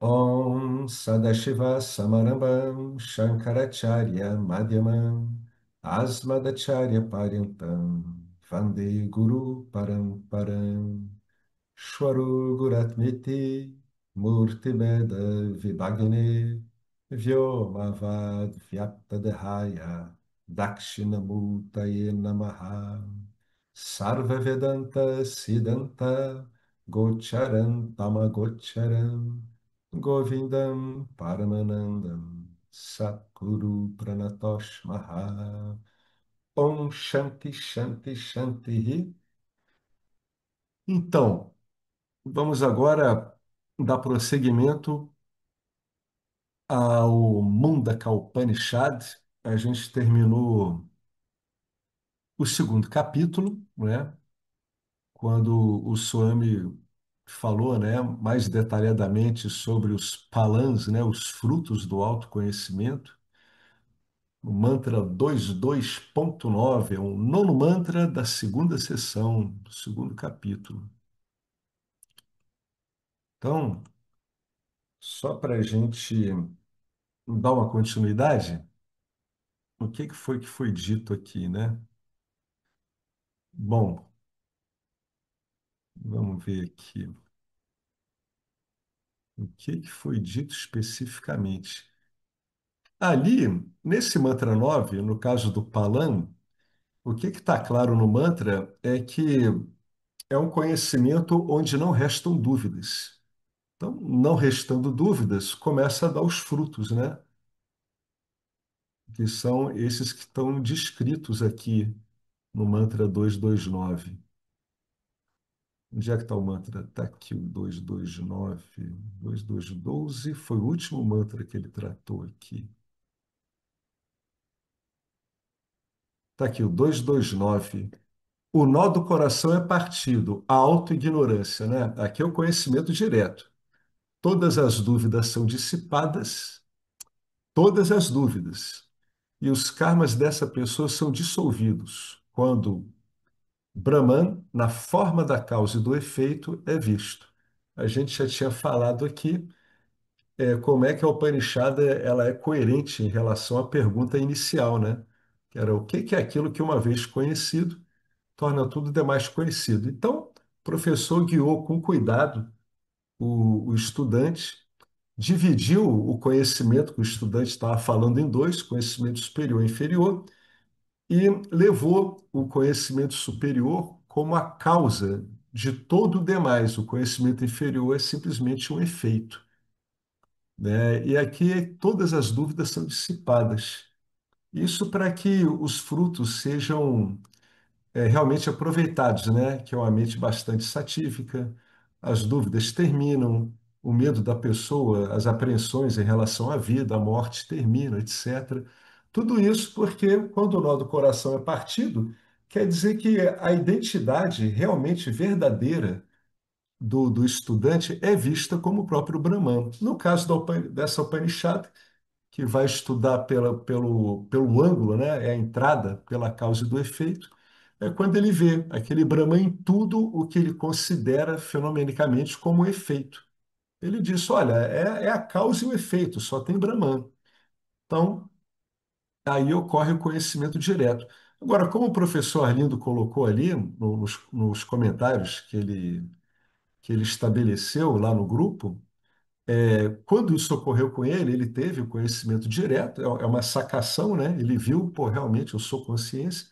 Om Sadashiva Samarambam Shankaracharya Madhyamam Asmadacharya Paryantam Vande Guru Paramparam Shwaru Guratmiti Murtibeda Vibhagne Vyomavad Vyaptadehaya Dakshinamurtaye Namaha Sarva Vedanta Siddhanta Gocharan Tamagocharan Govindam Paramanandam Sakuru Pranatosh Maha Om Shanti Shanti Shanti. Então, vamos agora dar prosseguimento ao Mundaka Upanishad. A gente terminou o segundo capítulo, né? Quando o Swami falou, né, mais detalhadamente sobre os palans, né, os frutos do autoconhecimento. O mantra 22.9 é o nono mantra da segunda sessão, do segundo capítulo. Então, só para a gente dar uma continuidade, o que foi dito aqui, né? Bom, vamos ver aqui. O que foi dito especificamente? Ali, nesse mantra 9, no caso do Palan, o que está claro no mantra é que é um conhecimento onde não restam dúvidas. Então, não restando dúvidas, começa a dar os frutos, né? Que são esses que estão descritos aqui no mantra 229. Onde é que está o mantra? Está aqui o 229. 2212 foi o último mantra que ele tratou aqui. Está aqui o 229. O nó do coração é partido, a autoignorância, né? Aqui é o conhecimento direto. Todas as dúvidas são dissipadas, todas as dúvidas. E os karmas dessa pessoa são dissolvidos quando Brahman, na forma da causa e do efeito, é visto. A gente já tinha falado aqui como é que a Upanishad ela é coerente em relação à pergunta inicial, né? Que era o que é aquilo que, uma vez conhecido, torna tudo demais conhecido. Então, o professor guiou com cuidado o estudante, dividiu o conhecimento que o estudante estava falando em dois, conhecimento superior e inferior, e levou o conhecimento superior como a causa de todo o demais. O conhecimento inferior é simplesmente um efeito, né? E aqui todas as dúvidas são dissipadas. Isso para que os frutos sejam realmente aproveitados, né? Que é uma mente bastante satífica, as dúvidas terminam, o medo da pessoa, as apreensões em relação à vida, à morte terminam, etc. Tudo isso porque quando o nó do coração é partido, quer dizer que a identidade realmente verdadeira do estudante é vista como o próprio Brahman. No caso dessa Upanishad, que vai estudar pelo ângulo, né? É a entrada pela causa e do efeito, é quando ele vê aquele Brahman em tudo o que ele considera fenomenicamente como efeito. Ele diz, olha, é a causa e o efeito, só tem Brahman. Então, aí ocorre o conhecimento direto. Agora, como o professor Arlindo colocou ali nos comentários que ele estabeleceu lá no grupo, quando isso ocorreu com ele, ele teve o conhecimento direto, é uma sacação, né? Ele viu, pô, realmente eu sou consciência,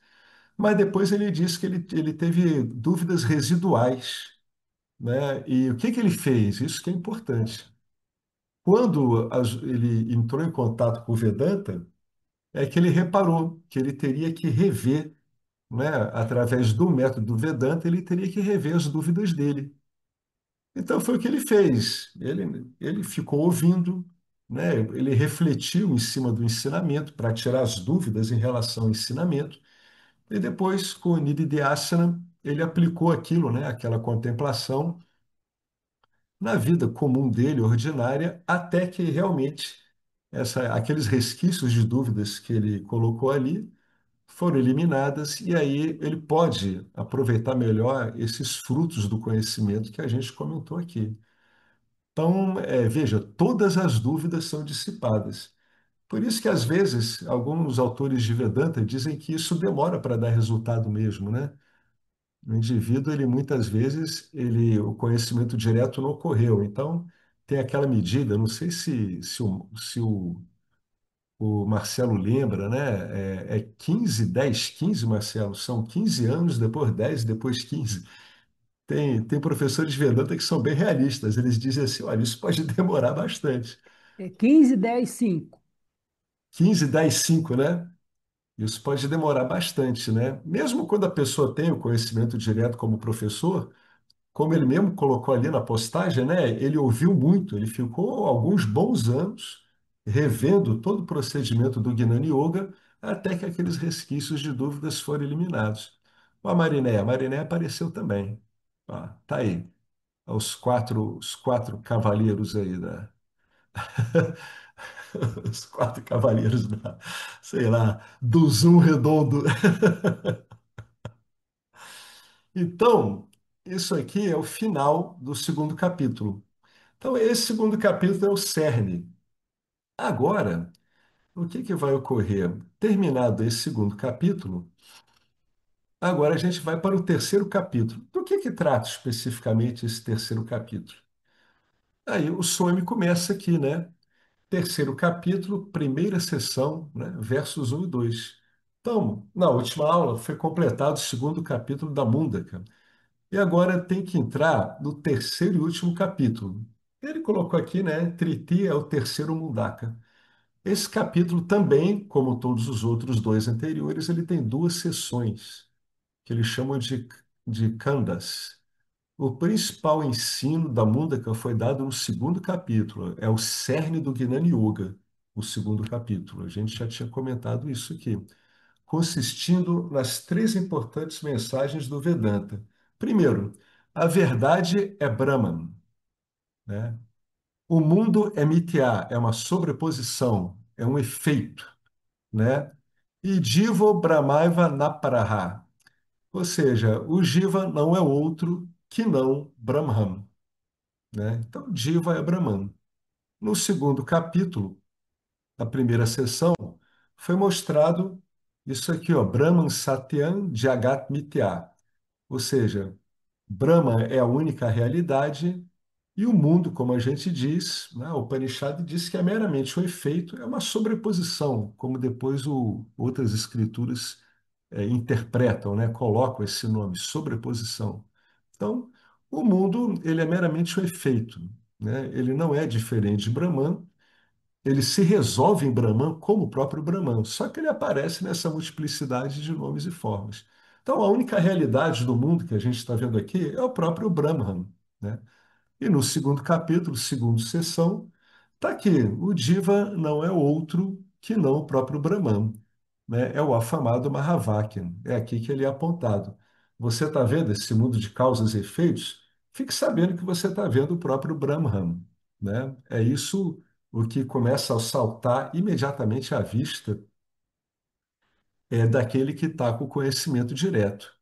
mas depois ele disse que ele teve dúvidas residuais, né? E o que que ele fez? Isso que é importante. Quando ele entrou em contato com o Vedanta, é que ele reparou que ele teria que rever, né? Através do método do Vedanta, ele teria que rever as dúvidas dele. Então foi o que ele fez. Ele ficou ouvindo, né? Ele refletiu em cima do ensinamento para tirar as dúvidas em relação ao ensinamento. E depois, com o Nididhyasana, ele aplicou aquilo, né? Aquela contemplação na vida comum dele, ordinária, até que realmente aqueles resquícios de dúvidas que ele colocou ali foram eliminadas, e aí ele pode aproveitar melhor esses frutos do conhecimento que a gente comentou aqui. Então, veja, todas as dúvidas são dissipadas. Por isso que, às vezes, alguns autores de Vedanta dizem que isso demora para dar resultado mesmo, né? O indivíduo, ele muitas vezes, o conhecimento direto não ocorreu. Então, tem aquela medida, não sei se o Marcelo lembra, né? É 15, 10, 15, Marcelo, são 15 anos, depois 10, depois 15. Tem professores de Vedanta que são bem realistas. Eles dizem assim: olha, isso pode demorar bastante. É 15, 10, 5. 15, 10, 5, né? Isso pode demorar bastante, né? Mesmo quando a pessoa tem o conhecimento direto como professor, como ele mesmo colocou ali na postagem, né? Ele ouviu muito, ele ficou alguns bons anos revendo todo o procedimento do Gnana Yoga até que aqueles resquícios de dúvidas foram eliminados. Ó, a Marinéia apareceu também. Ó, tá aí, os quatro cavaleiros aí os quatro cavaleiros sei lá, do Zoom redondo. Então, isso aqui é o final do segundo capítulo. Então, esse segundo capítulo é o cerne. Agora, o que que vai ocorrer? Terminado esse segundo capítulo, agora a gente vai para o terceiro capítulo. Do que trata especificamente esse terceiro capítulo? Aí o Swami começa aqui, né? Terceiro capítulo, primeira sessão, né? Versos 1 e 2. Então, na última aula foi completado o segundo capítulo da Mundaka. E agora tem que entrar no terceiro e último capítulo. Ele colocou aqui, né? Triti é o terceiro Mundaka. Esse capítulo também, como todos os outros dois anteriores, ele tem duas sessões, que eles chamam de kandas. O principal ensino da Mundaka foi dado no segundo capítulo, é o cerne do Gnana Yoga, o segundo capítulo. A gente já tinha comentado isso aqui, consistindo nas três importantes mensagens do Vedanta. Primeiro, a verdade é Brahman, né? O mundo é mithya, é uma sobreposição, é um efeito, né? E Jivo Brahmaiva Naparaha, ou seja, o Jiva não é outro que não Brahman, né? Então, Jiva é Brahman. No segundo capítulo, a primeira sessão, foi mostrado isso aqui, ó, Brahman Satyam Jagat Mithya, ou seja, Brahma é a única realidade e o mundo, como a gente diz, né, o Upanishad diz que é meramente um efeito, é uma sobreposição, como depois outras escrituras interpretam, né, colocam esse nome, sobreposição. Então, o mundo ele é meramente um efeito, né? Ele não é diferente de Brahman, ele se resolve em Brahman como o próprio Brahman, só que ele aparece nessa multiplicidade de nomes e formas. Então, a única realidade do mundo que a gente está vendo aqui é o próprio Brahman, né? E no segundo capítulo, segunda sessão, está aqui: o Diva não é outro que não o próprio Brahman, né? É o afamado Mahavakya. É aqui que ele é apontado. Você está vendo esse mundo de causas e efeitos? Fique sabendo que você está vendo o próprio Brahman, né? É isso o que começa a saltar imediatamente à vista daquele que está com o conhecimento direto,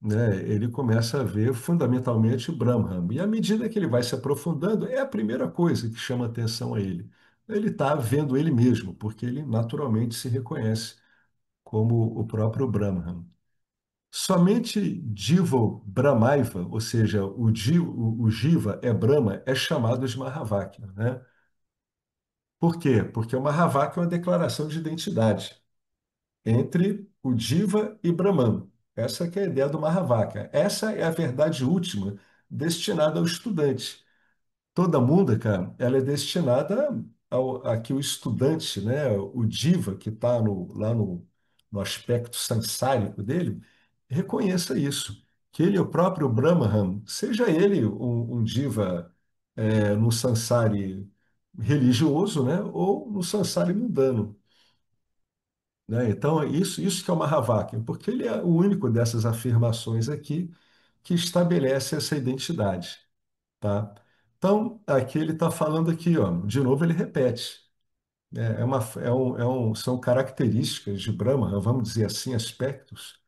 né? Ele começa a ver fundamentalmente o Brahman. E à medida que ele vai se aprofundando, é a primeira coisa que chama atenção a ele. Ele está vendo ele mesmo, porque ele naturalmente se reconhece como o próprio Brahman. Somente Jiva Brahmaiva, ou seja, o Jiva é Brahma, é chamado de Mahavakya, né? Por quê? Porque o Mahavakya é uma declaração de identidade entre o Jiva e Brahman. Essa que é a ideia do Mahavakya. Essa é a verdade última destinada ao estudante. Toda música, ela é destinada a que o estudante, né, o diva que está lá no aspecto sansárico dele, reconheça isso, que ele é o próprio Brahman, seja ele um diva no sansari religioso, né, ou no sansari mundano, né? Então, isso que é o Mahavakya, porque ele é o único dessas afirmações aqui que estabelece essa identidade, tá? Então, aqui ele está falando aqui, ó, de novo ele repete. São características de Brahma, vamos dizer assim, aspectos,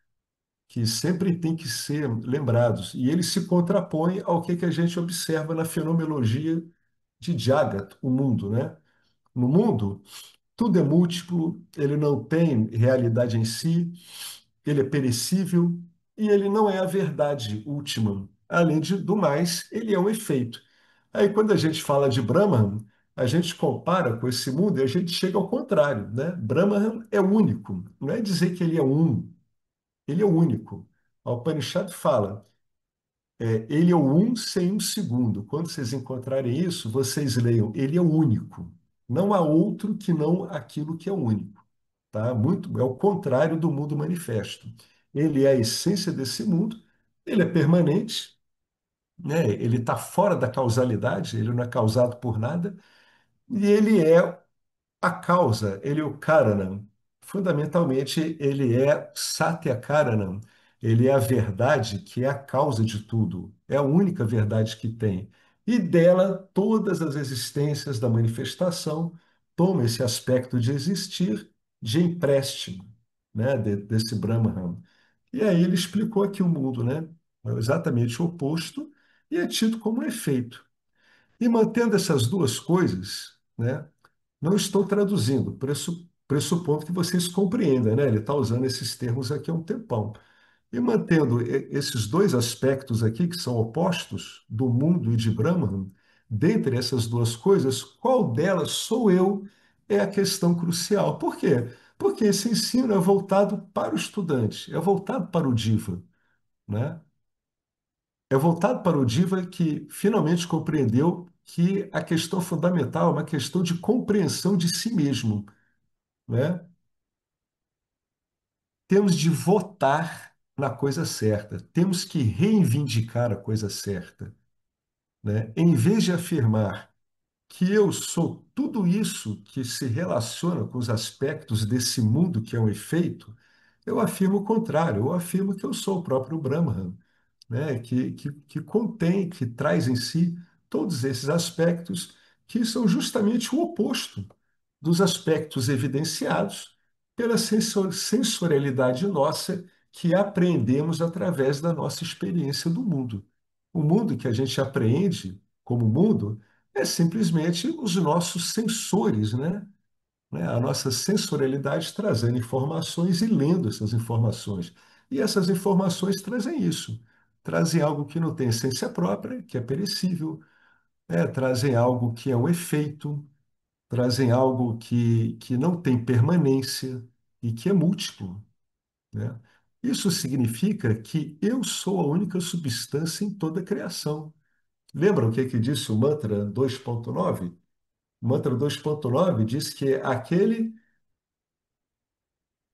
que sempre tem que ser lembrados. E eles se contrapõem ao que a gente observa na fenomenologia de Jagat, o mundo, né? No mundo, tudo é múltiplo, ele não tem realidade em si, ele é perecível e ele não é a verdade última. Do mais, ele é um efeito. Aí, quando a gente fala de Brahman, a gente compara com esse mundo e a gente chega ao contrário, né? Brahman é único, não é dizer que ele é um, ele é único. A Upanishad fala, ele é o um sem um segundo. Quando vocês encontrarem isso, vocês leiam, ele é único. Não há outro que não aquilo que é único, tá? Muito, é o contrário do mundo manifesto. Ele é a essência desse mundo, ele é permanente, né? Ele está fora da causalidade, ele não é causado por nada, e ele é a causa, ele é o Karanam. Fundamentalmente, ele é Satya Karanam. Ele é a verdade que é a causa de tudo. É a única verdade que tem. E dela, todas as existências da manifestação tomam esse aspecto de existir de empréstimo, né, desse Brahman. E aí ele explicou aqui o mundo, né? É exatamente o oposto e é tido como um efeito. E mantendo essas duas coisas, né? Não estou traduzindo, pressupondo que vocês compreendam, né? Ele está usando esses termos aqui há um tempão. E mantendo esses dois aspectos aqui, que são opostos, do mundo e de Brahman, dentre essas duas coisas, qual delas sou eu é a questão crucial. Por quê? Porque esse ensino é voltado para o estudante, é voltado para o diva, né? É voltado para o diva que finalmente compreendeu que a questão fundamental é uma questão de compreensão de si mesmo, né? Temos de votar na coisa certa, temos que reivindicar a coisa certa, né? Em vez de afirmar que eu sou tudo isso que se relaciona com os aspectos desse mundo que é um efeito, eu afirmo o contrário, eu afirmo que eu sou o próprio Brahman, né? Que contém, que traz em si todos esses aspectos que são justamente o oposto dos aspectos evidenciados pela sensorialidade nossa que apreendemos através da nossa experiência do mundo. O mundo que a gente apreende como mundo é simplesmente os nossos sensores, né? A nossa sensorialidade trazendo informações e lendo essas informações. E essas informações trazem isso. Trazem algo que não tem essência própria, que é perecível, né? Trazem algo que é um efeito, trazem algo que não tem permanência e que é múltiplo, né? Isso significa que eu sou a única substância em toda a criação. Lembram o que disse o mantra 2.9? O mantra 2.9 diz que aquele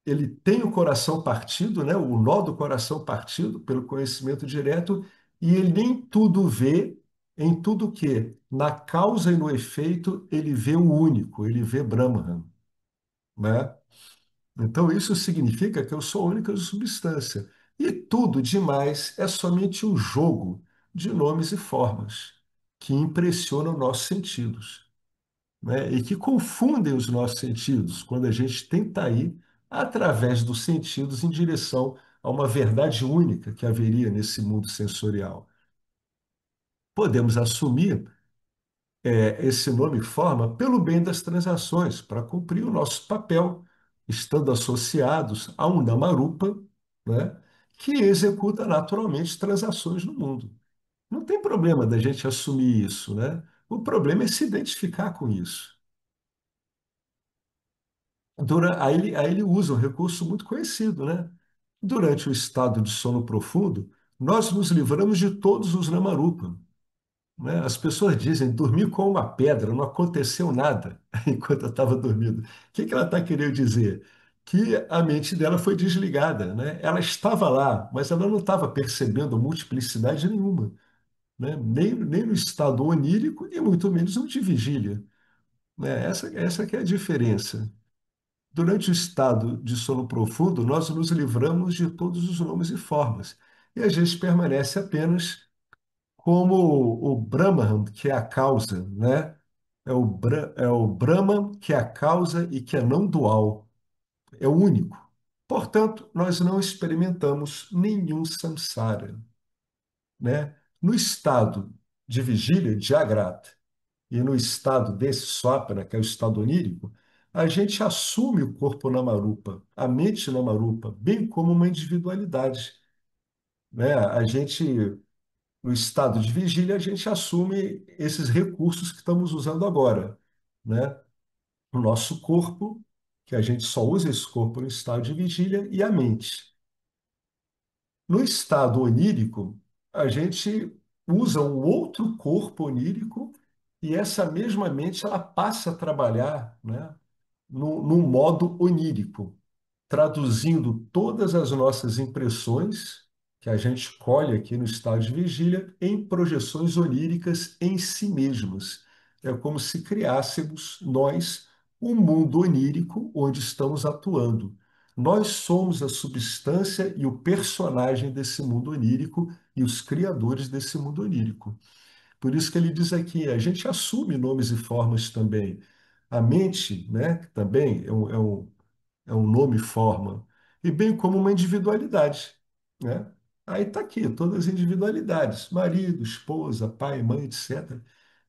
ele tem o coração partido, né? O nó do coração partido pelo conhecimento direto, e ele em tudo vê, em tudo que, na causa e no efeito, ele vê o único, ele vê Brahman, né? Então, isso significa que eu sou a única substância. E tudo demais é somente um jogo de nomes e formas que impressionam nossos sentidos, né? E que confundem os nossos sentidos quando a gente tenta ir através dos sentidos em direção a uma verdade única que haveria nesse mundo sensorial. Podemos assumir esse nome e forma pelo bem das transações, para cumprir o nosso papel, estando associados a um Namarupa, né, que executa naturalmente transações no mundo. Não tem problema da gente assumir isso, né? O problema é se identificar com isso. Aí ele usa um recurso muito conhecido, né? Durante o estado de sono profundo, nós nos livramos de todos os Namarupa, né? As pessoas dizem, dormi com uma pedra, não aconteceu nada enquanto eu estava dormindo. O que ela está querendo dizer? Que a mente dela foi desligada, né? Ela estava lá, mas ela não estava percebendo multiplicidade nenhuma, né? Nem no estado onírico e muito menos no de vigília, né? Essa que é a diferença. Durante o estado de sono profundo, nós nos livramos de todos os nomes e formas, e a gente permanece apenas como o Brahman, que é a causa, né? É o Brahman que é a causa e que é não dual, é o único. Portanto, nós não experimentamos nenhum samsara, né? No estado de vigília, de Jagrata, e no estado desse Swapana, que é o estado onírico, a gente assume o corpo Namarupa, a mente Namarupa, bem como uma individualidade, né? No estado de vigília, a gente assume esses recursos que estamos usando agora, né? O nosso corpo, que a gente só usa esse corpo no estado de vigília, e a mente. No estado onírico, a gente usa um outro corpo onírico e essa mesma mente ela passa a trabalhar, né, num modo onírico, traduzindo todas as nossas impressões que a gente colhe aqui no estado de vigília em projeções oníricas em si mesmas. É como se criássemos nós um mundo onírico onde estamos atuando. Nós somos a substância e o personagem desse mundo onírico e os criadores desse mundo onírico. Por isso que ele diz aqui, a gente assume nomes e formas também. A mente, né, que também é um nome e forma, e bem como uma individualidade, né? Aí está aqui, todas as individualidades, marido, esposa, pai, mãe, etc.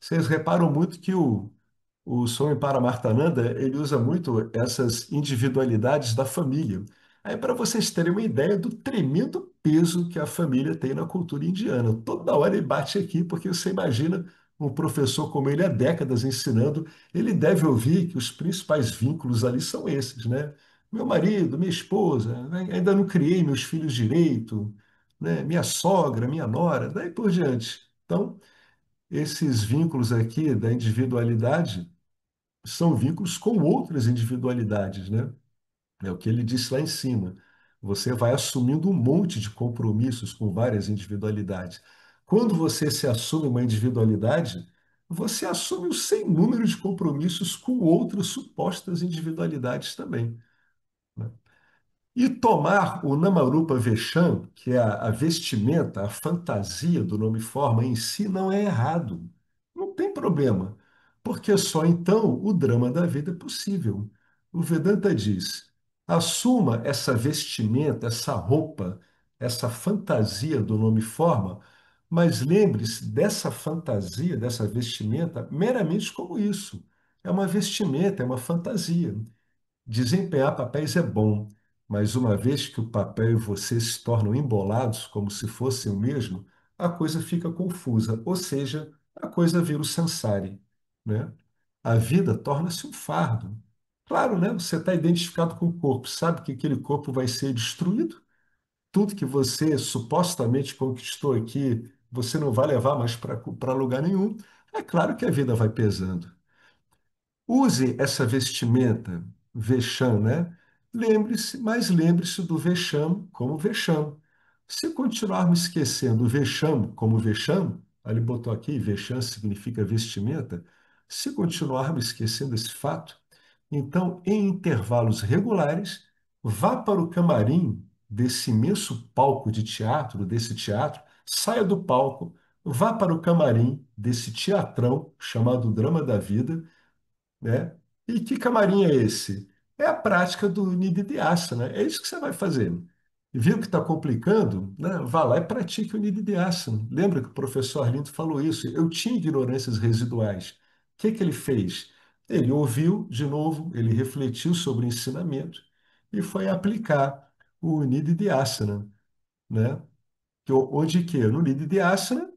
Vocês reparam muito que o Swami Paramartananda, ele usa muito essas individualidades da família. Aí, para vocês terem uma ideia do tremendo peso que a família tem na cultura indiana. Toda hora ele bate aqui, porque você imagina um professor como ele há décadas ensinando, ele deve ouvir que os principais vínculos ali são esses, né? Meu marido, minha esposa, né? Ainda não criei meus filhos direito, né? Minha sogra, minha nora, daí por diante. Então, esses vínculos aqui da individualidade são vínculos com outras individualidades, né? É o que ele disse lá em cima. Você vai assumindo um monte de compromissos com várias individualidades. Quando você se assume uma individualidade, você assume um sem número de compromissos com outras supostas individualidades também, né? E tomar o Namarupa Vesham, que é a vestimenta, a fantasia do nome forma em si, não é errado. Não tem problema, porque só então o drama da vida é possível. O Vedanta diz: assuma essa vestimenta, essa roupa, essa fantasia do nome forma, mas lembre-se dessa fantasia, dessa vestimenta, meramente como isso. É uma vestimenta, é uma fantasia. Desempenhar papéis é bom, mas uma vez que o papel e você se tornam embolados como se fossem o mesmo, a coisa fica confusa, ou seja, a coisa vira o samsari, né? A vida torna-se um fardo. Claro, né? Você está identificado com o corpo, sabe que aquele corpo vai ser destruído, tudo que você supostamente conquistou aqui, você não vai levar mais para lugar nenhum. É claro que a vida vai pesando. Use essa vestimenta, vexame, né? Lembre-se, mas lembre-se do vexame como vexame. Se continuarmos esquecendo o vexame como vexame, ali botou aqui, vexame significa vestimenta. Se continuarmos esquecendo esse fato, então, em intervalos regulares, vá para o camarim desse imenso palco de teatro, desse teatro, saia do palco, vá para o camarim desse teatrão chamado Drama da Vida, né? E que camarim é esse? É a prática do Nididhyasana, é isso que você vai fazer. Viu que está complicando? Né? Vá lá e pratique o Nididhyasana. Lembra que o professor Arlindo falou isso? Eu tinha ignorâncias residuais. O que que ele fez? Ele ouviu de novo, ele refletiu sobre o ensinamento e foi aplicar o Nididhyasana, né? Onde que? No Nididhyasana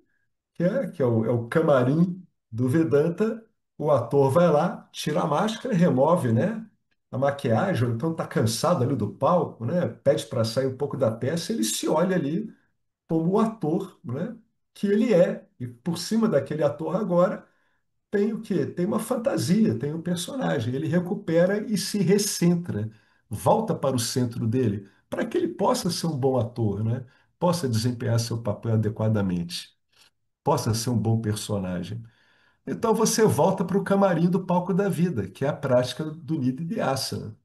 que é o camarim do Vedanta, o ator vai lá, tira a máscara, remove, né, a maquiagem, ou então está cansado ali do palco, né, pede para sair um pouco da peça, ele se olha ali como o ator, né, que ele é. E por cima daquele ator agora tem o quê? Tem uma fantasia, tem um personagem. Ele recupera e se recentra, volta para o centro dele, para que ele possa ser um bom ator, né, possa desempenhar seu papel adequadamente, possa ser um bom personagem. Então você volta para o camarim do palco da vida, que é a prática do Nididhyasana.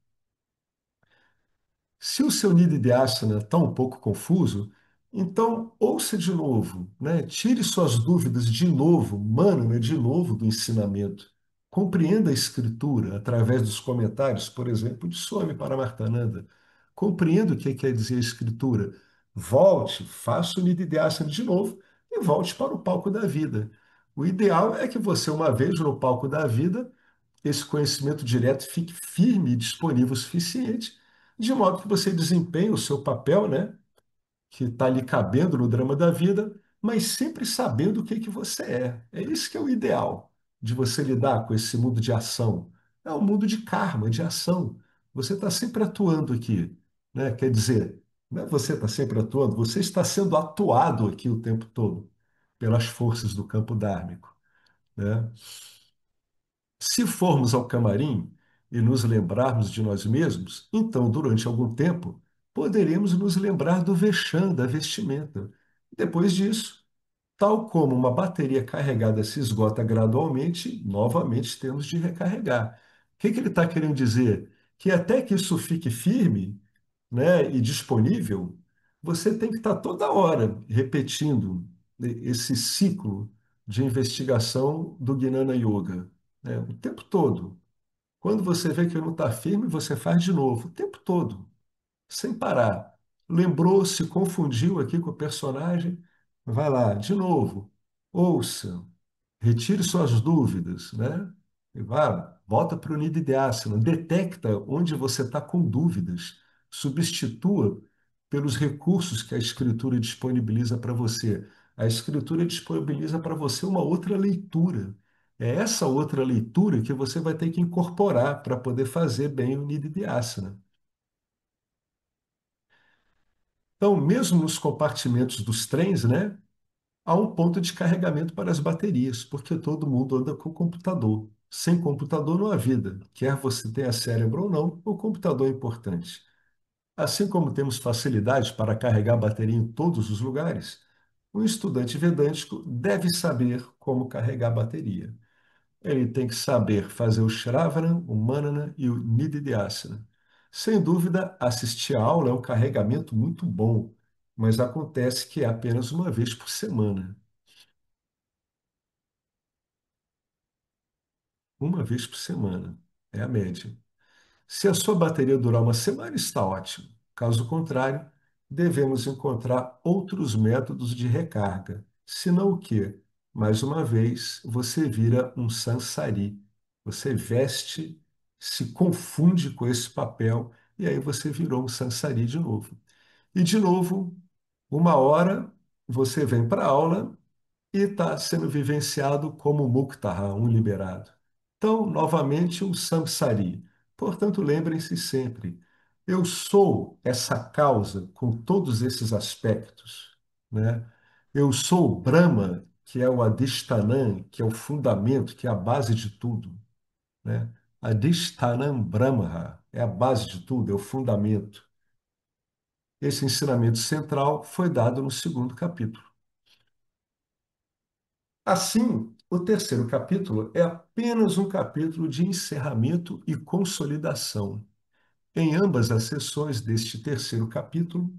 Se o seu Nididhyasana está um pouco confuso, então ouça de novo, né? Tire suas dúvidas de novo, mana de novo do ensinamento. Compreenda a escritura através dos comentários, por exemplo, de Swami Paramartananda. compreenda o que quer dizer a escritura. Volte, faça o Nididhyasana de novo e volte para o palco da vida. O ideal é que você, uma vez no palco da vida, esse conhecimento direto fique firme e disponível o suficiente, de modo que você desempenhe o seu papel, né, que está lhe cabendo no drama da vida, mas sempre sabendo o que que você é. É isso que é o ideal de você lidar com esse mundo de ação. É um mundo de karma, de ação. Você está sempre atuando aqui, né? Quer dizer, não é você está sempre atuando, você está sendo atuado aqui o tempo todo pelas forças do campo dármico, né? Se formos ao camarim e nos lembrarmos de nós mesmos, então, durante algum tempo, poderemos nos lembrar do vexame, da vestimenta. Depois disso, tal como uma bateria carregada se esgota gradualmente, novamente temos de recarregar. O que que ele está querendo dizer? Que até que isso fique firme, né, e disponível, você tem que estar toda hora repetindo esse ciclo de investigação do Gnana Yoga, né, o tempo todo. Quando você vê que não está firme, você faz de novo, o tempo todo, sem parar. Lembrou, se confundiu aqui com o personagem, vai lá, de novo, ouça, retire suas dúvidas, né? E vá, volta para o Nididhyasana, detecta onde você está com dúvidas, substitua pelos recursos que a escritura disponibiliza para você. A escritura disponibiliza para você uma outra leitura. É essa outra leitura que você vai ter que incorporar para poder fazer bem o Nididhyasana. Então, mesmo nos compartimentos dos trens, né, há um ponto de carregamento para as baterias, porque todo mundo anda com computador. Sem computador não há vida. Quer você tenha cérebro ou não, o computador é importante. Assim como temos facilidade para carregar a bateria em todos os lugares, um estudante vedântico deve saber como carregar a bateria. Ele tem que saber fazer o Shravana, o Manana e o Nididhyasana. Sem dúvida, assistir a aula é um carregamento muito bom, mas acontece que é apenas uma vez por semana. Uma vez por semana. É a média. Se a sua bateria durar uma semana, está ótimo. Caso contrário, devemos encontrar outros métodos de recarga. Senão o quê? Mais uma vez, você vira um sansari. Você veste, se confunde com esse papel e aí você virou um sansari de novo. E de novo, uma hora você vem para a aula e está sendo vivenciado como Muktara, um liberado. Então, novamente, um samsari. Portanto, lembrem-se sempre, eu sou essa causa com todos esses aspectos, né? Eu sou o Brahma, que é o Adishtanam, que é o fundamento, que é a base de tudo, né? Adishtanam Brahma é a base de tudo, é o fundamento. Esse ensinamento central foi dado no segundo capítulo. Assim, o terceiro capítulo é apenas um capítulo de encerramento e consolidação. Em ambas as sessões deste terceiro capítulo,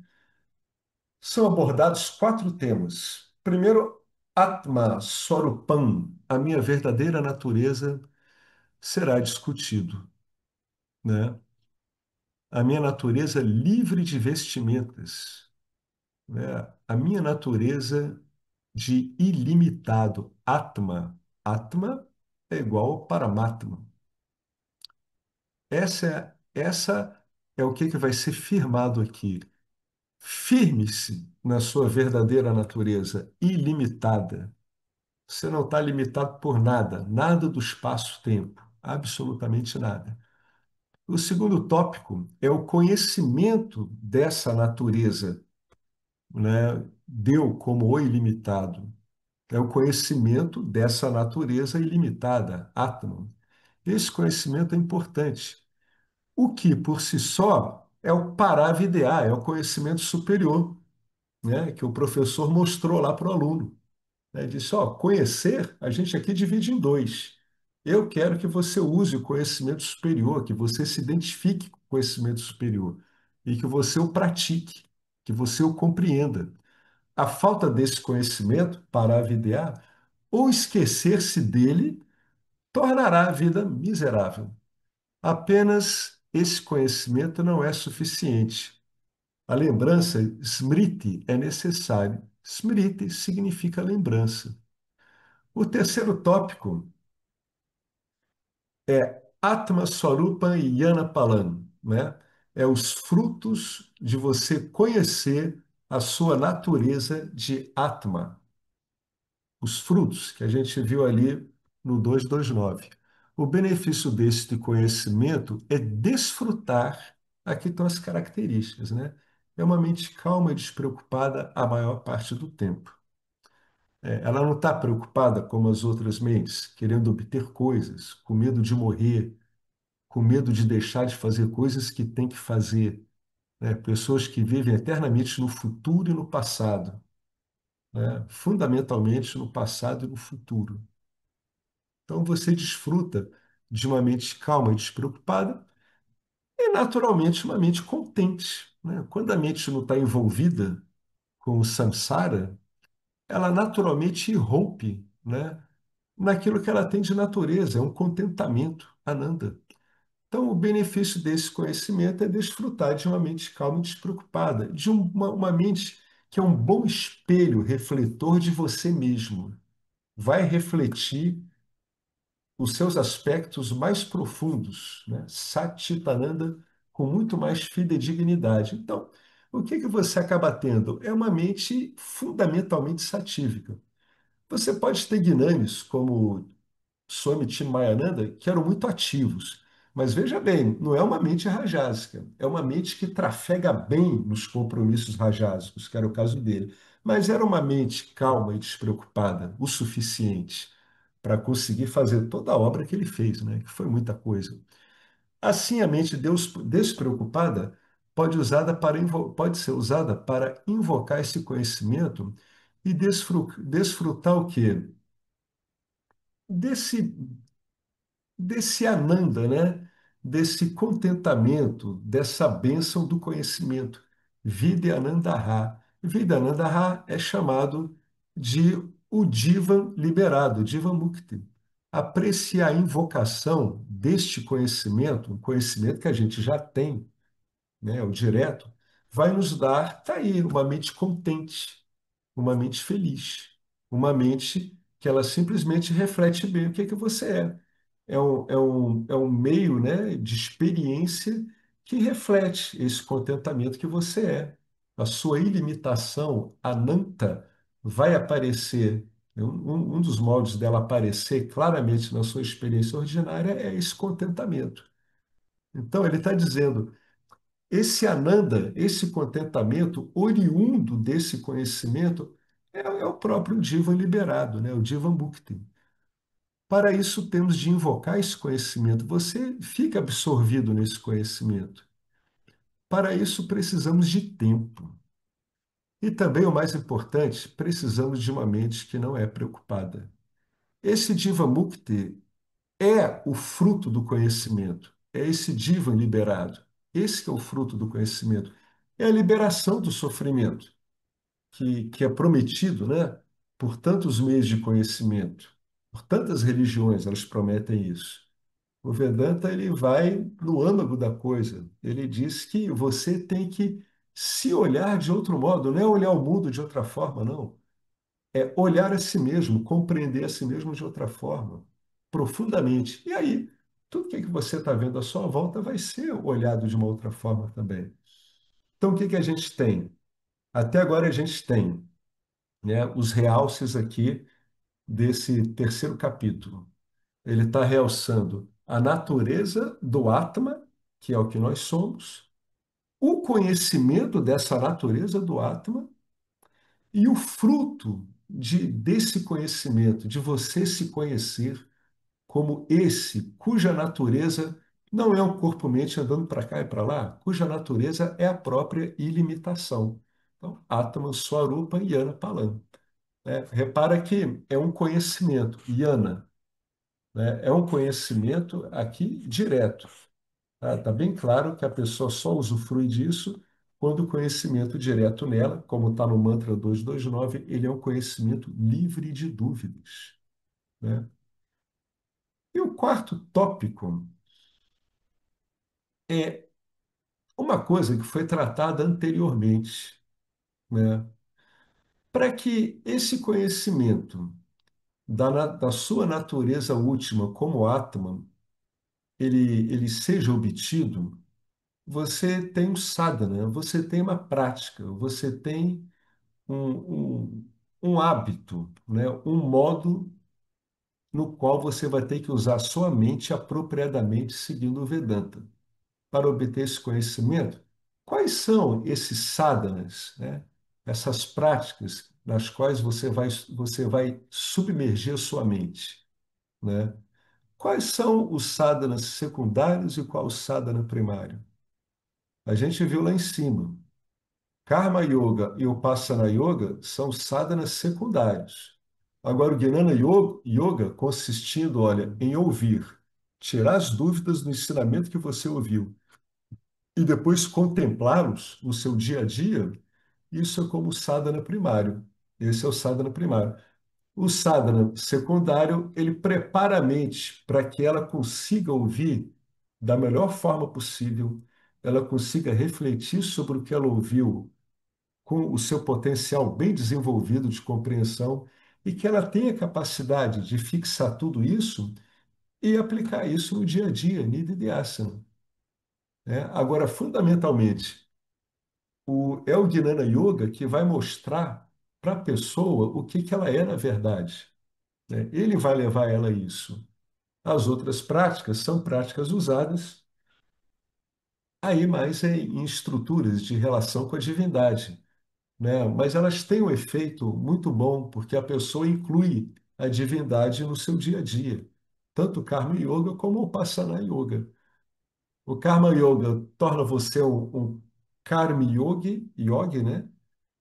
são abordados quatro temas. Primeiro, Atma Swarupam, a minha verdadeira natureza, será discutido, né? A minha natureza livre de vestimentas, né? A minha natureza de ilimitado. Atma. Atma é igual ao Paramatma. Essa é o que vai ser firmado aqui. Firme-se na sua verdadeira natureza ilimitada. Você não está limitado por nada, nada do espaço-tempo, absolutamente nada. O segundo tópico é o conhecimento dessa natureza, né? Deu como o ilimitado. É o conhecimento dessa natureza ilimitada, Atman. Esse conhecimento é importante. O que, por si só, é o paravidear, é o conhecimento superior, né? Que o professor mostrou lá para o aluno. Né? Disse, ó, conhecer, a gente aqui divide em dois. Eu quero que você use o conhecimento superior, que você se identifique com o conhecimento superior e que você o pratique, que você o compreenda. A falta desse conhecimento, paravidear, ou esquecer-se dele, tornará a vida miserável. Apenas esse conhecimento não é suficiente. A lembrança, smriti, é necessário. Smriti significa lembrança. O terceiro tópico é Atma Swarupa Yana Palam, né? É os frutos de você conhecer a sua natureza de Atma. Os frutos que a gente viu ali no 229. O benefício deste conhecimento é desfrutar, aqui estão as características, né? É uma mente calma e despreocupada a maior parte do tempo. Ela não está preocupada como as outras mentes, querendo obter coisas, com medo de morrer, com medo de deixar de fazer coisas que tem que fazer, né? Pessoas que vivem eternamente no futuro e no passado, né? Fundamentalmente no passado e no futuro. Então você desfruta de uma mente calma e despreocupada e, naturalmente, uma mente contente, né? Quando a mente não está envolvida com o samsara, ela naturalmente irrompe, né, naquilo que ela tem de natureza, é um contentamento, ananda. Então, o benefício desse conhecimento é desfrutar de uma mente calma e despreocupada, de uma mente que é um bom espelho, refletor de você mesmo. Vai refletir os seus aspectos mais profundos, né? Satchitananda, com muito mais fidedignidade. Então, o que que você acaba tendo? É uma mente fundamentalmente satívica. Você pode ter gnanis como Swami Chinmayananda, que eram muito ativos. Mas veja bem, não é uma mente rajásica, é uma mente que trafega bem nos compromissos rajásicos, que era o caso dele. Mas era uma mente calma e despreocupada, o suficiente para conseguir fazer toda a obra que ele fez, né? Que foi muita coisa. Assim, a mente despreocupada pode ser usada para invocar esse conhecimento e desfrutar o quê? Desse desse ananda, né? Desse contentamento, dessa bênção do conhecimento. Vidyanandara. Vidyanandara é chamado de o Divan liberado, Divan Mukti. Apreciar a invocação deste conhecimento, um conhecimento que a gente já tem, né, o direto, vai nos dar, tá aí, uma mente contente, uma mente feliz, uma mente que ela simplesmente reflete bem o que é que você é. É um meio, né, de experiência que reflete esse contentamento que você é. A sua ilimitação, ananta, vai aparecer. Um dos moldes dela aparecer claramente na sua experiência ordinária é esse contentamento. Então, ele está dizendo esse ananda, esse contentamento oriundo desse conhecimento é o próprio Diva liberado, né? O Diva Mukti. Para isso, temos de invocar esse conhecimento. Você fica absorvido nesse conhecimento. Para isso, precisamos de tempo. E também, o mais importante, precisamos de uma mente que não é preocupada. Esse Diva Mukti é o fruto do conhecimento. É esse Diva liberado. Esse que é o fruto do conhecimento. É a liberação do sofrimento, que é prometido, né, por tantos meios de conhecimento, por tantas religiões, elas prometem isso. O Vedanta ele vai no âmago da coisa. Ele diz que você tem que se olhar de outro modo, não é olhar o mundo de outra forma, não. É olhar a si mesmo, compreender a si mesmo de outra forma, profundamente. E aí, tudo que você está vendo à sua volta vai ser olhado de uma outra forma também. Então, o que que a gente tem? Até agora a gente tem, né, os realces aqui desse terceiro capítulo. Ele está realçando a natureza do Atma, que é o que nós somos, o conhecimento dessa natureza do Atma e o fruto desse conhecimento, de você se conhecer como esse, cuja natureza não é um corpo-mente andando para cá e para lá, cuja natureza é a própria ilimitação. Então, Atma, Swarupa, Yana, Palam. Repara que é um conhecimento, Yana, né? É um conhecimento aqui direto. Tá bem claro que a pessoa só usufrui disso quando o conhecimento direto nela, como está no mantra 229, ele é um conhecimento livre de dúvidas, né? E o quarto tópico É uma coisa que foi tratada anteriormente, né? Para que esse conhecimento da sua natureza última como Atman, ele seja obtido, você tem um sadhana, você tem uma prática, você tem um hábito, né? Um modo no qual você vai ter que usar sua mente apropriadamente seguindo o Vedanta. Para obter esse conhecimento, quais são esses sadhanas, né? Essas práticas nas quais você vai submergir sua mente, né? Quais são os sadhanas secundários e qual o sadhana primário? A gente viu lá em cima. Karma Yoga e Upasana Yoga são sadhanas secundários. Agora, o Yoga, consistindo, olha, em ouvir, tirar as dúvidas do ensinamento que você ouviu e depois contemplá-los no seu dia a dia, isso é como o sadhana primário. Esse é o sadhana primário. O sadhana secundário, ele prepara a mente para que ela consiga ouvir da melhor forma possível, ela consiga refletir sobre o que ela ouviu com o seu potencial bem desenvolvido de compreensão e que ela tenha capacidade de fixar tudo isso e aplicar isso no dia a dia, Nididhyasana, né? Agora, fundamentalmente, é o Jnana Yoga que vai mostrar para a pessoa o que ela é na verdade, né? Ele vai levar ela a isso. As outras práticas são práticas usadas aí mais em estruturas de relação com a divindade, né? Mas elas têm um efeito muito bom, porque a pessoa inclui a divindade no seu dia a dia, tanto o Karma Yoga como o Passana Yoga. O Karma Yoga torna você um Karmi Yogi, né?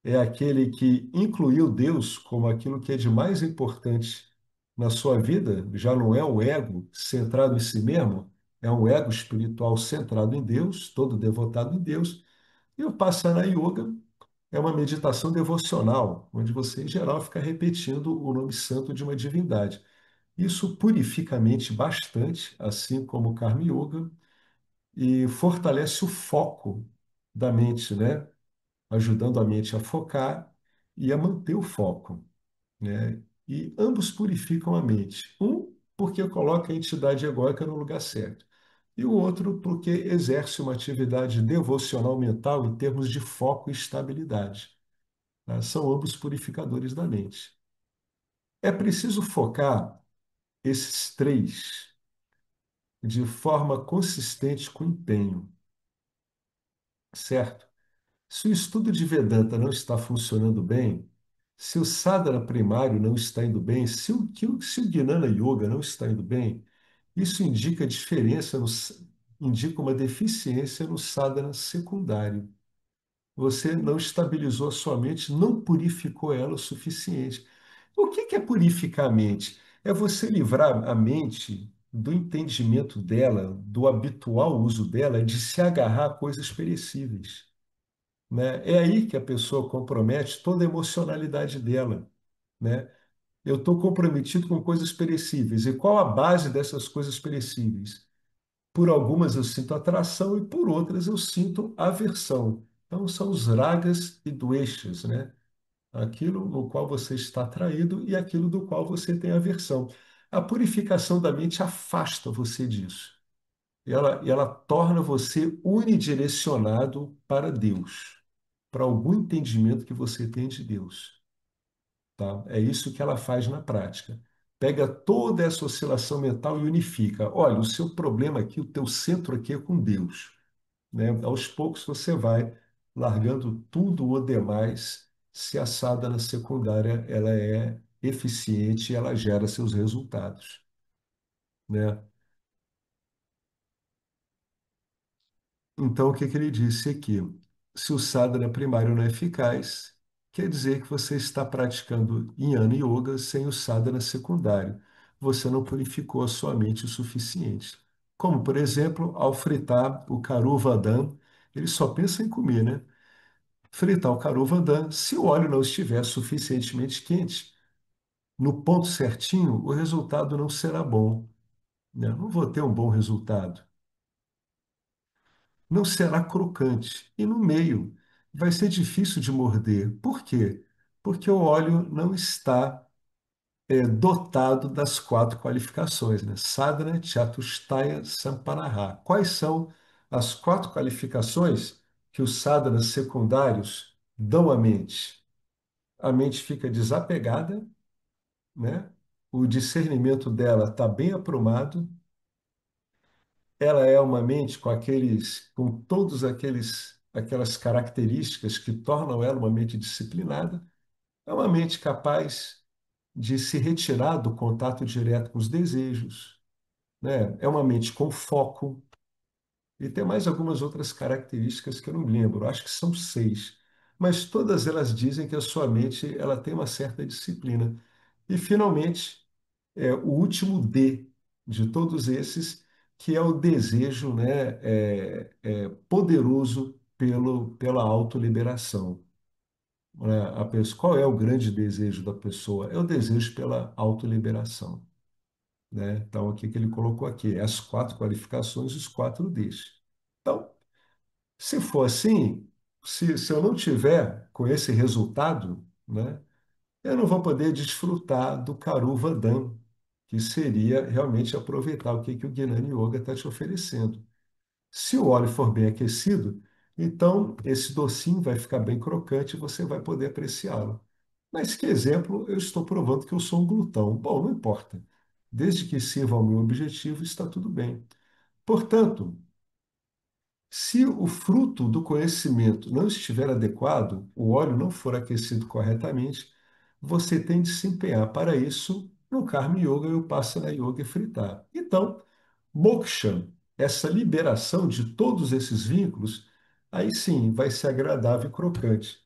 É aquele que incluiu Deus como aquilo que é de mais importante na sua vida, já não é um ego centrado em si mesmo, é um ego espiritual centrado em Deus, todo devotado em Deus. E o Passana Yoga é uma meditação devocional, onde você, em geral, fica repetindo o nome santo de uma divindade. Isso purifica a mente bastante, assim como o Karma Yoga, e fortalece o foco da mente, né? Ajudando a mente a focar e a manter o foco, né? E ambos purificam a mente. Um, porque coloca a entidade egóica no lugar certo. E o outro, porque exerce uma atividade devocional mental em termos de foco e estabilidade, tá? São ambos purificadores da mente. É preciso focar esses três de forma consistente com empenho, certo? Se o estudo de Vedanta não está funcionando bem, se o sadhana primário não está indo bem, se o Jnana Yoga não está indo bem, isso indica diferença indica uma deficiência no sadhana secundário. Você não estabilizou a sua mente, não purificou ela o suficiente. O que é purificar a mente? É você livrar a mente do entendimento dela, do habitual uso dela, de se agarrar a coisas perecíveis, né? É aí que a pessoa compromete toda a emocionalidade dela, né? Eu estou comprometido com coisas perecíveis. E qual a base dessas coisas perecíveis? Por algumas eu sinto atração e por outras eu sinto aversão. Então são os ragas e doeshas, né? Aquilo no qual você está atraído e aquilo do qual você tem aversão. A purificação da mente afasta você disso. E ela torna você unidirecionado para Deus, para algum entendimento que você tem de Deus, tá? É isso que ela faz na prática. Pega toda essa oscilação mental e unifica. Olha, o seu problema aqui, o teu centro aqui é com Deus, né? Aos poucos você vai largando tudo o demais, se a sadhana secundária ela é eficiente e ela gera seus resultados, né? Então, o que que ele disse aqui? Se o sadhana primário não é eficaz, quer dizer que você está praticando Jnana Yoga sem o sadhana secundário. Você não purificou a sua mente o suficiente. Como, por exemplo, ao fritar o Karu Vadam, ele só pensa em comer, né? Fritar o Karu Vadam, se o óleo não estiver suficientemente quente, no ponto certinho, o resultado não será bom, né? Não vou ter um bom resultado. não será crocante. E no meio vai ser difícil de morder. Por quê? Porque o óleo não está dotado das quatro qualificações, né? Sadhana, Chatushthaya, Sampanaha. Quais são as quatro qualificações que os sadhanas secundários dão à mente? A mente fica desapegada, né? O discernimento dela está bem aprumado, ela é uma mente com todos aquelas características que tornam ela uma mente disciplinada, é uma mente capaz de se retirar do contato direto com os desejos, né? É uma mente com foco e tem mais algumas outras características que eu não me lembro, acho que são seis, mas todas elas dizem que a sua mente ela tem uma certa disciplina. E finalmente o último D de todos esses, que é o desejo, né, poderoso pela autoliberação. Né? Qual é o grande desejo da pessoa? É o desejo pela autoliberação. Né? Então, o que que ele colocou aqui? As quatro qualificações, os quatro Ds. Então, se for assim, se eu não tiver com esse resultado, né, eu não vou poder desfrutar do Karu Vadam, que seria realmente aproveitar o que o Gnani Yoga está te oferecendo. Se o óleo for bem aquecido, então esse docinho vai ficar bem crocante e você vai poder apreciá-lo. Mas que exemplo eu estou provando que eu sou um glutão? Bom, não importa. Desde que sirva ao meu objetivo, está tudo bem. Portanto, se o fruto do conhecimento não estiver adequado, o óleo não for aquecido corretamente, você tem de se empenhar para isso no Karma Yoga e o Passana Yoga e fritar. Então, moksha, essa liberação de todos esses vínculos, aí sim vai ser agradável e crocante.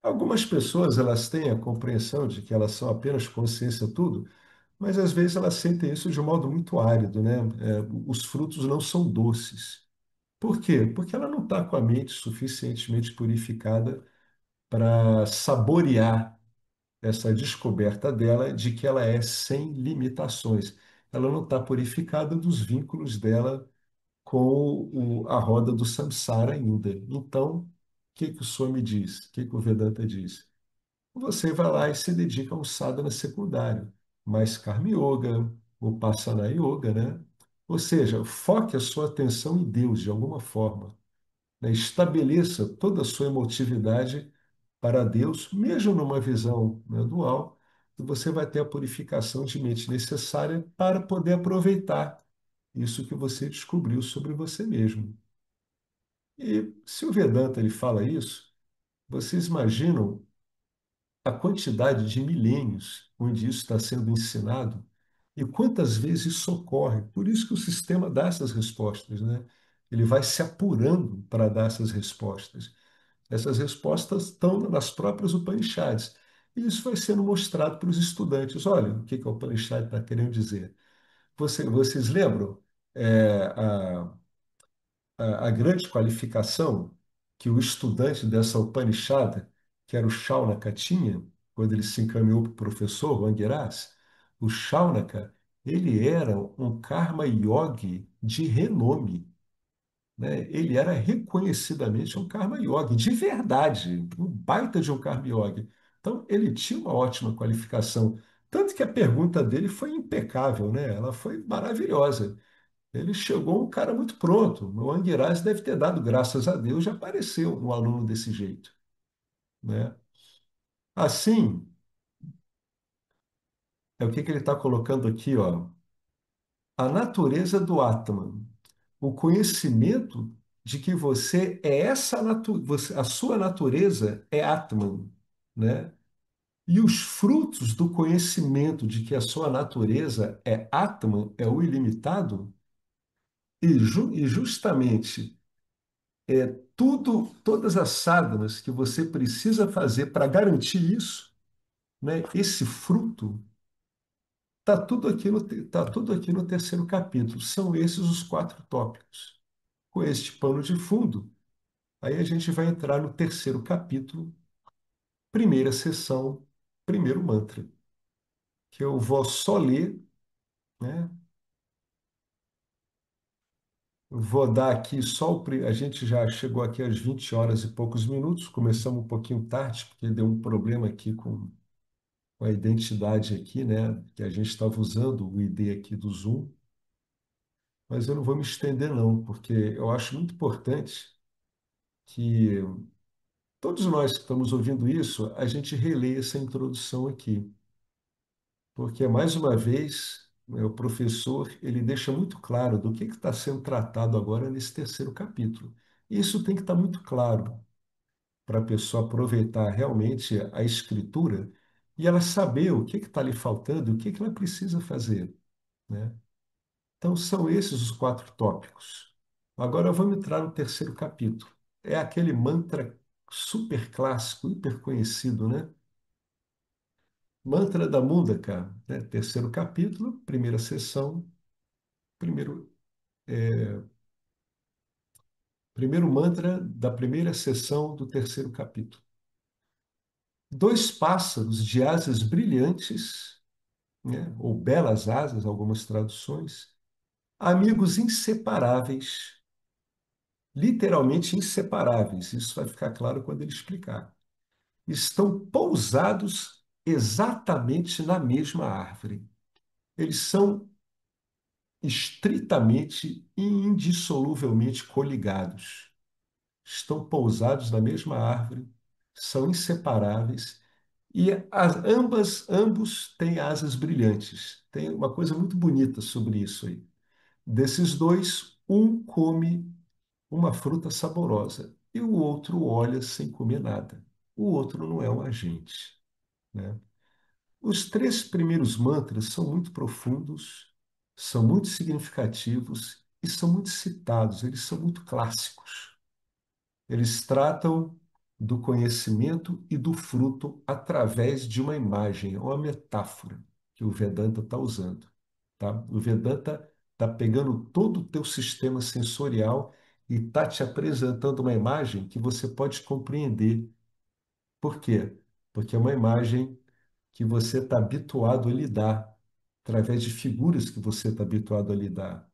Algumas pessoas elas têm a compreensão de que elas são apenas consciência tudo, mas às vezes elas sentem isso de um modo muito árido, né? Os frutos não são doces. Por quê? Porque ela não está com a mente suficientemente purificada para saborear essa descoberta dela de que ela é sem limitações. Ela não está purificada dos vínculos dela com a roda do samsara ainda. Então, o que que o Swami diz? O que que o Vedanta diz? Você vai lá e se dedica a um sadhana secundário, mais Karma Yoga, o Passana Yoga, né? Ou seja, foque a sua atenção em Deus de alguma forma, né? Estabeleça toda a sua emotividade para Deus, mesmo numa visão, né, dual, e você vai ter a purificação de mente necessária para poder aproveitar isso que você descobriu sobre você mesmo. E se o Vedanta ele fala isso, vocês imaginam a quantidade de milênios onde isso está sendo ensinado e quantas vezes isso ocorre. Por isso que o sistema dá essas respostas, né? Ele vai se apurando para dar essas respostas. Essas respostas estão nas próprias Upanishads. E isso vai sendo mostrado para os estudantes. Olha, o que que o Upanishad está querendo dizer. Vocês lembram a grande qualificação que o estudante dessa Upanishad, que era o Shaunaka, tinha, quando ele se encaminhou para o professor, o Angiras? O Shaunaka, ele era um karma yogi de renome, né? Ele era reconhecidamente um karma yogi, de verdade, um baita de um karma yogi. Então, ele tinha uma ótima qualificação. Tanto que a pergunta dele foi impecável, né? Ela foi maravilhosa. Ele chegou um cara muito pronto. O Anguirás deve ter dado graças a Deus, já apareceu um aluno desse jeito, né? Assim, é o que que ele está colocando aqui, ó. A natureza do Atman, o conhecimento de que você é essa natureza, a sua natureza é Atman, né? E os frutos do conhecimento de que a sua natureza é Atman, é o ilimitado, e justamente todas as sadhanas que você precisa fazer para garantir isso, né? Esse fruto, tá tudo aqui no terceiro capítulo. São esses os quatro tópicos. Com este pano de fundo, aí a gente vai entrar no terceiro capítulo, primeira sessão, primeiro mantra, que eu vou só ler, né? Vou dar aqui só a gente já chegou aqui às 20 horas e poucos minutos, começamos um pouquinho tarde, porque deu um problema aqui com a identidade aqui, né? Que a gente estava usando o ID aqui do Zoom, mas eu não vou me estender não, porque eu acho muito importante que todos nós que estamos ouvindo isso, a gente releia essa introdução aqui, porque mais uma vez, né, o professor ele deixa muito claro do que está sendo tratado agora nesse terceiro capítulo. Isso tem que estar muito claro para a pessoa aproveitar realmente a escritura e ela saber o que está lhe faltando, o que ela precisa fazer, né? Então, são esses os quatro tópicos. Agora vamos entrar no terceiro capítulo. É aquele mantra super clássico, hiper conhecido, né? Mantra da Mundaka, né? Terceiro capítulo, primeira sessão, primeiro, primeiro mantra da primeira sessão do terceiro capítulo. Dois pássaros de asas brilhantes, né? Ou belas asas, algumas traduções, amigos inseparáveis, literalmente inseparáveis. Isso vai ficar claro quando ele explicar. Estão pousados exatamente na mesma árvore. Eles são estritamente e indissoluvelmente coligados. Estão pousados na mesma árvore, são inseparáveis e ambos têm asas brilhantes. Tem uma coisa muito bonita sobre isso aí. Desses dois, um come uma fruta saborosa e o outro olha sem comer nada. O outro não é um agente, né? Os três primeiros mantras são muito profundos, são muito significativos e são muito citados, eles são muito clássicos. Eles tratam do conhecimento e do fruto através de uma imagem, uma metáfora que o Vedanta está usando, tá? O Vedanta está pegando todo o teu sistema sensorial e está te apresentando uma imagem que você pode compreender. Por quê? Porque é uma imagem que você está habituado a lidar, através de figuras que você está habituado a lidar.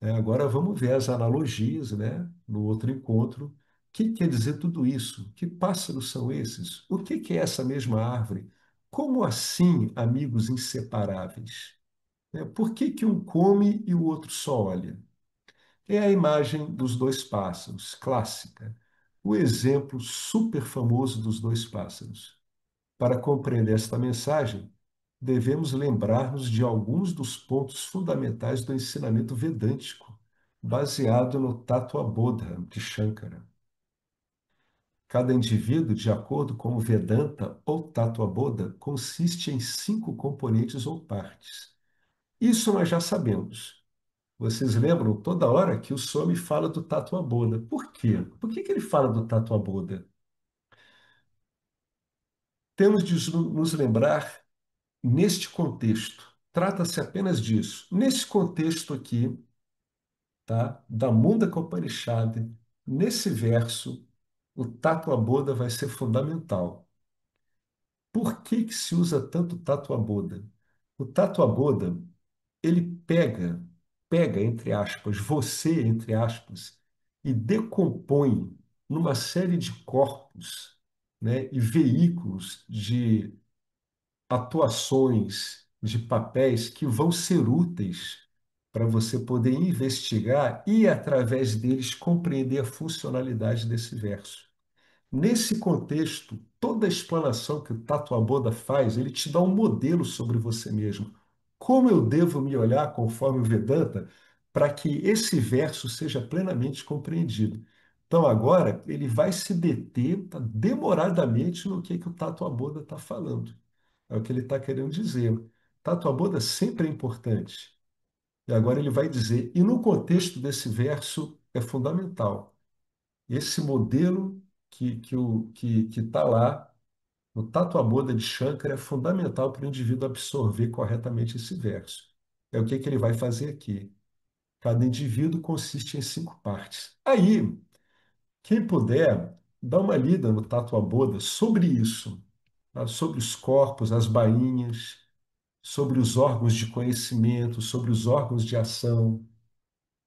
Agora vamos ver as analogias, né, no outro encontro. O que quer dizer tudo isso? Que pássaros são esses? O que é essa mesma árvore? Como assim, amigos inseparáveis? Por que um come e o outro só olha? É a imagem dos dois pássaros, clássica. O exemplo super famoso dos dois pássaros. Para compreender esta mensagem, devemos lembrar-nos de alguns dos pontos fundamentais do ensinamento vedântico, baseado no Tattva-bodha de Shankara. Cada indivíduo, de acordo com o Vedanta ou Tattva-bodha, consiste em 5 componentes ou partes. Isso nós já sabemos. Vocês lembram toda hora que o Swami fala do Tattva-bodha. Por quê? Por que ele fala do Tattva-bodha? Temos de nos lembrar neste contexto. Trata-se apenas disso. Nesse contexto aqui, tá? Da Mundaka Upanishad, nesse verso, o Tattva-bodha vai ser fundamental. Por que se usa tanto Tattva-bodha? O Tattva-bodha, ele pega, entre aspas, você, entre aspas, e decompõe numa série de corpos, né, e veículos de atuações, de papéis que vão ser úteis para você poder investigar e, através deles, compreender a funcionalidade desse verso. Nesse contexto, toda a explanação que o Tatu Aboda faz, ele te dá um modelo sobre você mesmo. Como eu devo me olhar conforme o Vedanta para que esse verso seja plenamente compreendido? Então, agora, ele vai se deter demoradamente no que o Tatu Aboda está falando. É o que ele está querendo dizer. Tatu Aboda sempre é importante. E agora ele vai dizer, e no contexto desse verso é fundamental. Esse modelo que está lá no Tatuaboda de Shankara é fundamental para o indivíduo absorver corretamente esse verso. É o que ele vai fazer aqui. Cada indivíduo consiste em 5 partes. Aí, quem puder, dá uma lida no Tatuaboda sobre isso, tá? Sobre os corpos, as bainhas, sobre os órgãos de conhecimento, sobre os órgãos de ação,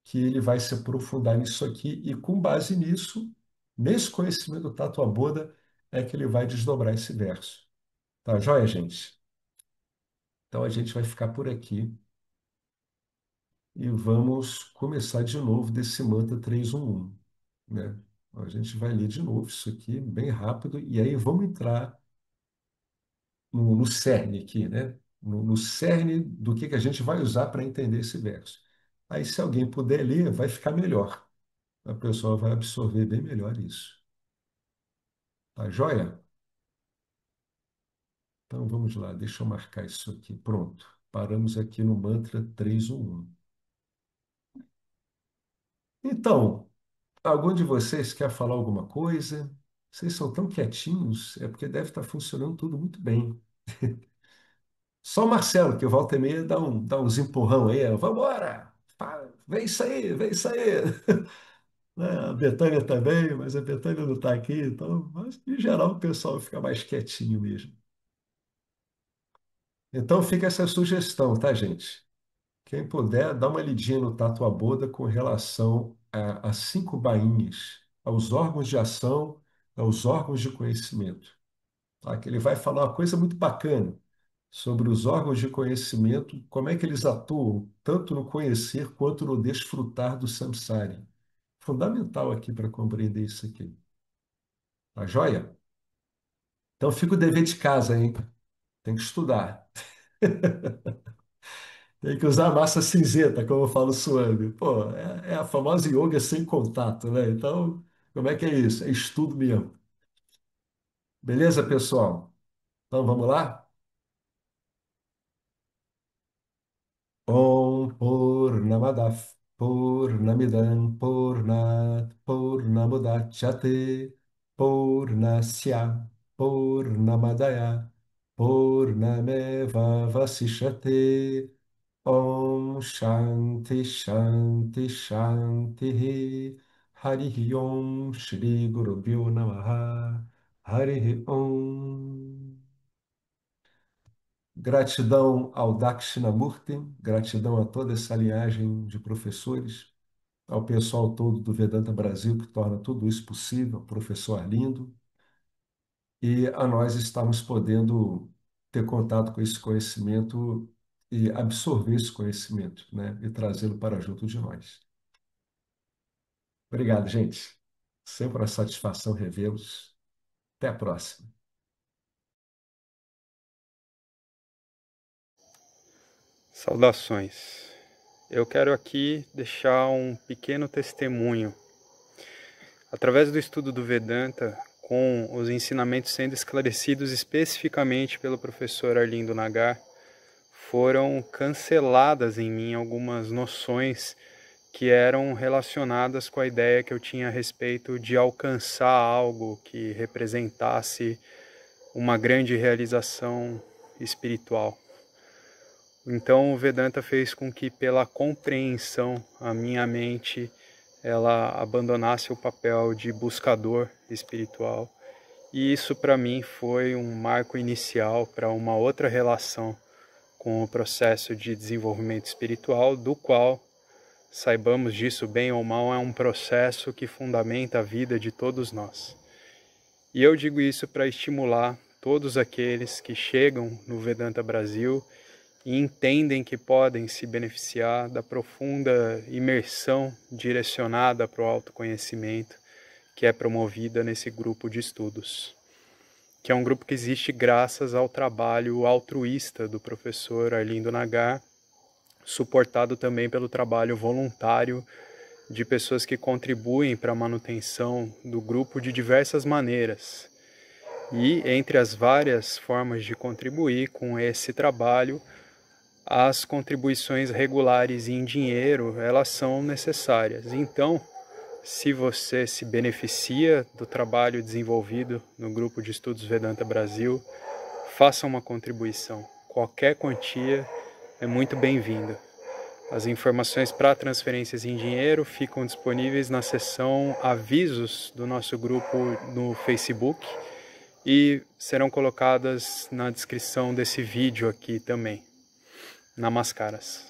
que ele vai se aprofundar nisso aqui e, com base nisso, nesse conhecimento do Tatua Boda, é que ele vai desdobrar esse verso. Tá joia, gente? Então a gente vai ficar por aqui e vamos começar de novo desse mantra 311, né? A gente vai ler de novo isso aqui bem rápido e aí vamos entrar no cerne aqui, né? No cerne do que a gente vai usar para entender esse verso. Aí, se alguém puder ler, vai ficar melhor. A pessoa vai absorver bem melhor isso. Tá joia? Então vamos lá, deixa eu marcar isso aqui. Pronto. Paramos aqui no mantra 311. Então, algum de vocês quer falar alguma coisa? Vocês são tão quietinhos, é porque deve estar funcionando tudo muito bem. Só o Marcelo, que volta e meia dá uns empurrão aí, vambora! Vem isso aí, vem isso aí! Né? A Betânia também, mas a Betânia não está aqui, então, mas, em geral, o pessoal fica mais quietinho mesmo. Então fica essa sugestão, tá, gente? Quem puder, dá uma lidinha no Tatua Boda com relação às 5 bainhas, aos órgãos de ação, aos órgãos de conhecimento. Tá? Que ele vai falar uma coisa muito bacana sobre os órgãos de conhecimento, como é que eles atuam, tanto no conhecer quanto no desfrutar do samsara. Fundamental aqui para compreender isso aqui. Tá joia? Então fica o dever de casa, hein? Tem que estudar. Tem que usar massa cinzenta, como eu falo suave. Pô, é a famosa yoga sem contato, né? Então, como é que é isso? É estudo mesmo. Beleza, pessoal? Então, vamos lá? Om Purnamadav Purnamidam Purnat Purnamudachyate Purnasya Purnamadaya Purnameva Vasishyate Om Shanti Shanti Shanti Harihi Om Shri Guru Pyo Namaha Harihi Om. Gratidão ao Dakshinamurti, gratidão a toda essa linhagem de professores, ao pessoal todo do Vedanta Brasil que torna tudo isso possível, professor Arlindo, e a nós estamos podendo ter contato com esse conhecimento e absorver esse conhecimento, né? E trazê-lo para junto de nós. Obrigado, gente. Sempre uma satisfação revê-los. Até a próxima. Saudações. Eu quero aqui deixar um pequeno testemunho. Através do estudo do Vedanta, com os ensinamentos sendo esclarecidos especificamente pelo professor Arlindo Nagar, foram canceladas em mim algumas noções que eram relacionadas com a ideia que eu tinha a respeito de alcançar algo que representasse uma grande realização espiritual. Então o Vedanta fez com que, pela compreensão, a minha mente ela abandonasse o papel de buscador espiritual. E isso para mim foi um marco inicial para uma outra relação com o processo de desenvolvimento espiritual, do qual, saibamos disso bem ou mal, é um processo que fundamenta a vida de todos nós. E eu digo isso para estimular todos aqueles que chegam no Vedanta Brasil e entendem que podem se beneficiar da profunda imersão direcionada para o autoconhecimento que é promovida nesse grupo de estudos, que é um grupo que existe graças ao trabalho altruísta do professor Arlindo Nagar, suportado também pelo trabalho voluntário de pessoas que contribuem para a manutenção do grupo de diversas maneiras. E entre as várias formas de contribuir com esse trabalho, as contribuições regulares em dinheiro, elas são necessárias. Então, se você se beneficia do trabalho desenvolvido no Grupo de Estudos Vedanta Brasil, faça uma contribuição. Qualquer quantia é muito bem-vinda. As informações para transferências em dinheiro ficam disponíveis na seção avisos do nosso grupo no Facebook e serão colocadas na descrição desse vídeo aqui também. Namaskaras.